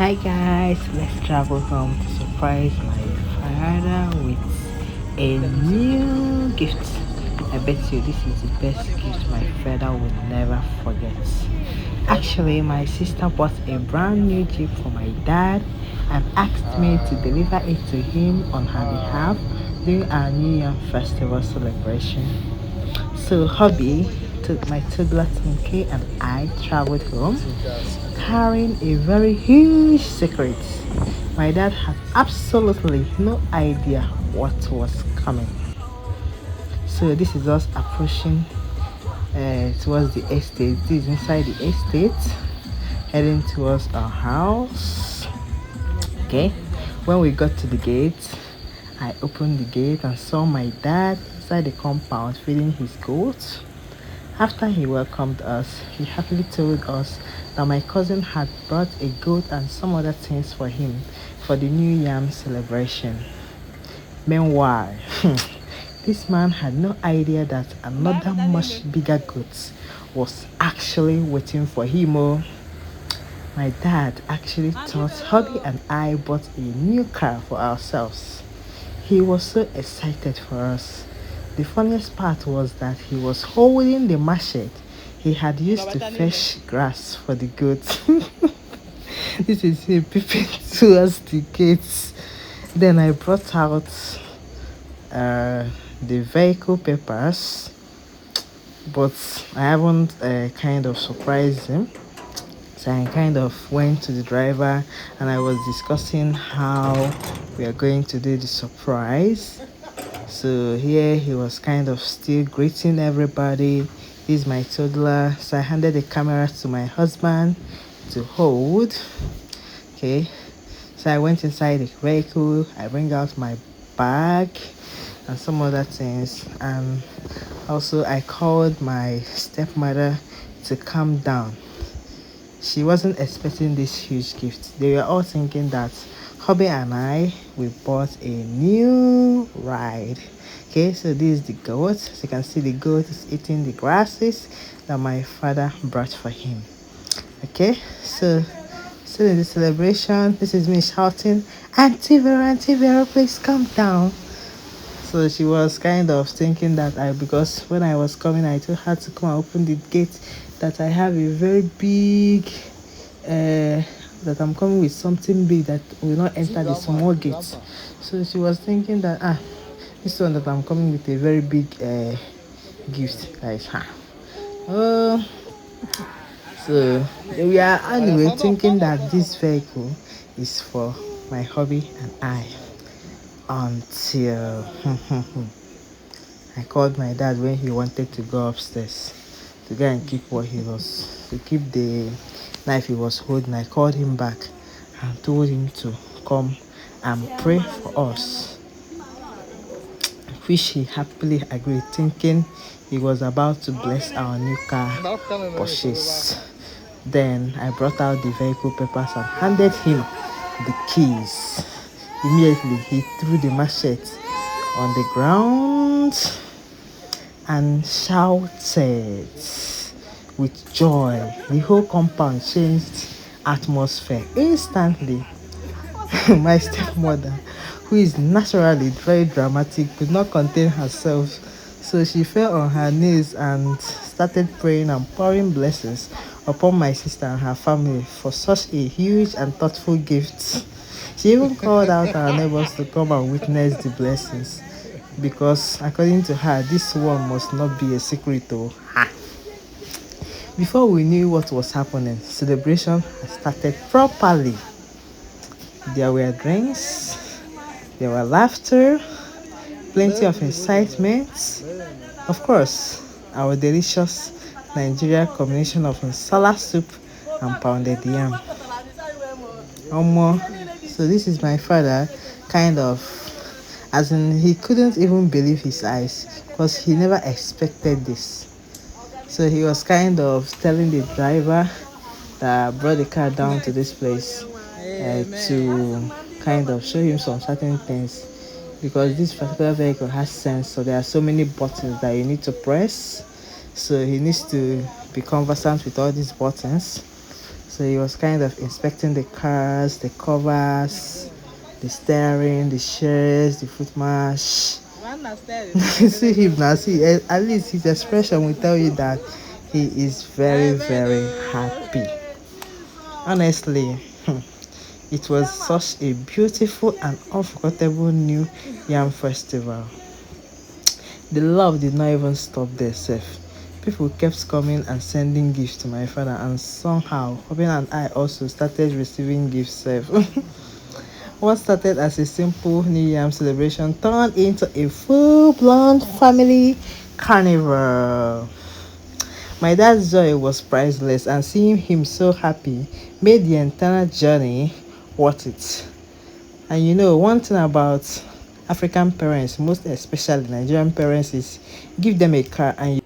Hi guys, let's travel home to surprise my father with a new gift. I bet you this is the best gift my father will never forget. Actually, my sister bought a brand new Jeep for my dad and asked me to deliver it to him on her behalf during our New Yam Festival celebration. So, hubby took my toddler Tinky and I traveled home carrying a very huge secret. My dad had absolutely no idea what was coming. So this is us approaching towards the estate. This is inside the estate, heading towards our house. Okay, when we got to the gate, I opened the gate and saw my dad inside the compound feeding his goats. After he welcomed us, he happily told us that my cousin had brought a goat and some other things for him for the New Yam celebration. Meanwhile, this man had no idea that another much bigger goat was actually waiting for him. Oh, my dad actually thought Hubby and I bought a new car for ourselves. He was so excited for us. The funniest part was that he was holding the machete he had used to fetch grass for the goats. This is him peeping towards the gates. Then I brought out uh, the vehicle papers, but I haven't kind of surprised him. So I kind of went to the driver and I was discussing how we are going to do the surprise. So here he was kind of still greeting everybody. This is my toddler. So I handed the camera to my husband to hold. Okay. So I went inside the vehicle. I bring out my bag and some other things. And also I called my stepmother to calm down. She wasn't expecting this huge gift. They were all thinking that Hobby and I we bought a new ride. Okay, so this is the goat. As you can see, the goat is eating the grasses that my father brought for him. Okay, so still in the celebration, this is me shouting, Auntie Vera, please calm down. So she was kind of thinking that because when I was coming, I told her to come and open the gate, that I have a very big, that I'm coming with something big that will not enter the small gate. So she was thinking that, this one that I'm coming with a very big gift. Like, oh, so we are anyway thinking that this vehicle is for my hubby and I until I called my dad when he wanted to go upstairs to go and keep to keep the knife he was holding. I called him back and told him to come and pray for us, which he happily agreed, thinking he was about to bless our new car purchase. Then I brought out the vehicle papers and handed him the keys. Immediately, he threw the machete on the ground and shouted with joy. The whole compound changed atmosphere instantly. My stepmother, who is naturally very dramatic, could not contain herself. So she fell on her knees and started praying and pouring blessings upon my sister and her family for such a huge and thoughtful gift. She even called out our neighbors to come and witness the blessings because, according to her, this one must not be a secret. Though. Before we knew what was happening, celebration had started properly. There were drinks, there were laughter, plenty of excitement. Of course, our delicious Nigeria combination of nsala soup and pounded yam. So this is my father, kind of, as in he couldn't even believe his eyes because he never expected this. So he was kind of telling the driver that brought the car down to this place to kind of show him some certain things because this particular vehicle has sense, so there are so many buttons that you need to press, so he needs to be conversant with all these buttons. So So he was kind of inspecting the cars, the covers, the steering, the chairs, the foot mash. See him now. See, at least his expression will tell you that he is very, very happy. Honestly, it was such a beautiful and unforgettable new Yam Festival. The love did not even stop there, Seth. People kept coming and sending gifts to my father, and somehow, Robin and I also started receiving gifts, Seth. What started as a simple New Yam celebration turned into a full blown family carnival. My dad's joy was priceless, and seeing him so happy made the entire journey worth it. And you know, one thing about African parents, most especially Nigerian parents, is give them a car and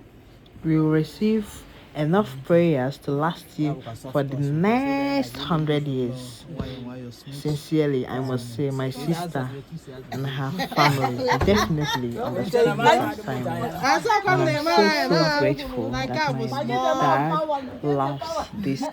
you will receive enough prayers to last you for the next 100 years. Sincerely, I must say, my sister and her family definitely understood this assignment. And I'm so grateful that my dad loves this